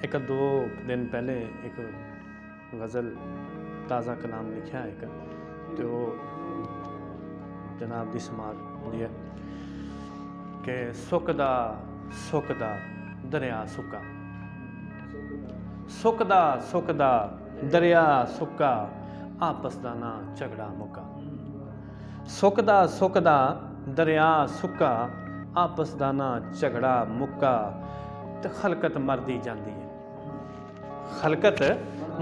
एक दो दिन पहले एक गज़ल ताज़ा कलाम लिखा एक तो जनाब दी समात दी है कि सुकदा सुकदा दरिया सुक्का, सुकदा सुकदा दरिया सुक्का, आपस दा ना झगड़ा मुक्का। सुकदा सुकदा दरिया सुक्का, आपस दा ना झगड़ा मुक्का। ते खलकत मरदी जांदी है, खलकत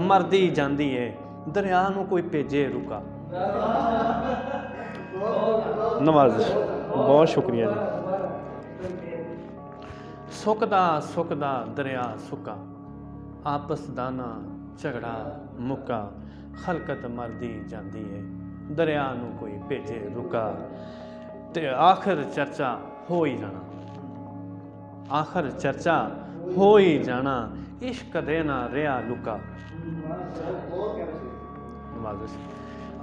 मरदी जांदी है, दरिया नूं कोई भेजे रुका। नवाज़िश, बहुत शुक्रिया जी। सुकदा सुकदा दरिया सुक्का, आपस दा ना झगड़ा मुक्का। खलकत मरदी जांदी है, दरिया नूं कोई भेजे रुका। ते आखिर चर्चा हो ही जाना, आखिर चर्चा हो ही जाना, इश्क दे ना रिया लुका।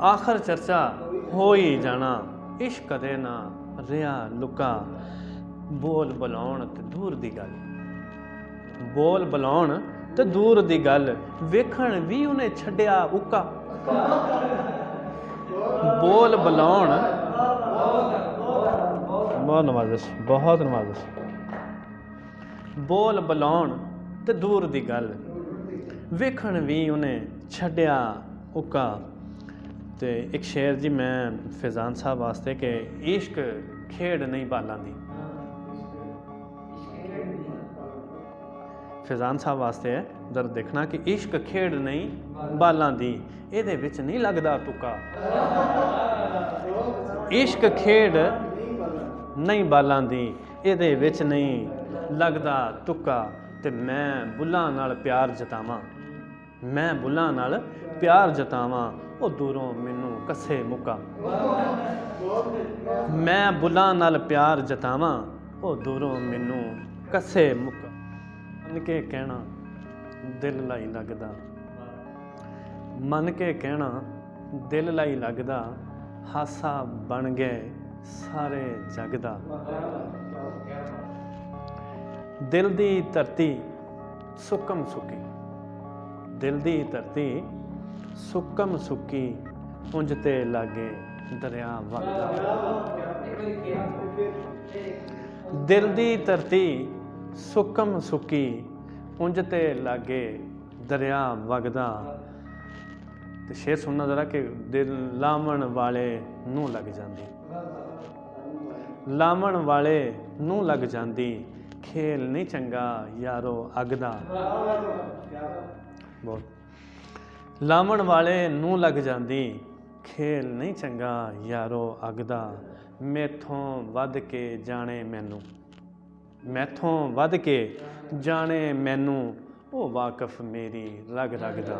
आखिर चर्चा हो ही जाना, इश्क दे ना रिया लुका। बोल बुलाउण ते दूर दी गल, बोल बुलाउण ते दूर दी गल, वेखण भी उन्हें छड्डिया उक्का। बोल बुलाउण, बहुत नवाज़िश, बहुत नवाज़िश। बोल बुलाउण ते दूर दी गल, वेखण भी उन्हें छड्डिया उक्का। ते एक शेर जी मैं फैज़ान साहब वास्ते कि इश्क खेड नहीं बालां दी, फैज़ान साहब वास्ते है जरा देखना कि इश्क खेड नहीं बालां दी, इहदे विच नहीं लगदा तुक्का। इश्क खेड नहीं बालां दी, इहदे विच नहीं लगदा तुक्का। ते मैं बुल्लां नाल प्यार जतावां, मैं बुल्लां नाल प्यार जतावां, ओ दूरों मैनू कस्से मुक्का। मैं बुल्लां नाल प्यार जतावां, ओ दूरों मैनू कस्से मुक्का। मन के कहना दिल लाई लगदा, मन के कहना दिल लाई लगदा, हासा बन गए सारे जग दा। दिल दी धरती सुक्कम सुक्की, दिल दी धरती सुक्कम सुक्की, उंज ते लागे दरिया वगदा। दिल दी धरती सुक्कम सुक्की, उंज ते लागे दरिया वगदा। ते शेर सुनना जरा कि दिल लावण वाले नूं लग जांदी, लावण वाले नूं लग जांदी, खेल नहीं चंगा यारो अगदा। बहुत लावण वाले नूं लग जांदी, खेल नहीं चंगा यारो अगदा। मैथों वध के जाने मैनू, मैथों वध के जाने मैनू, ओ वाकफ मेरी रग रग दा।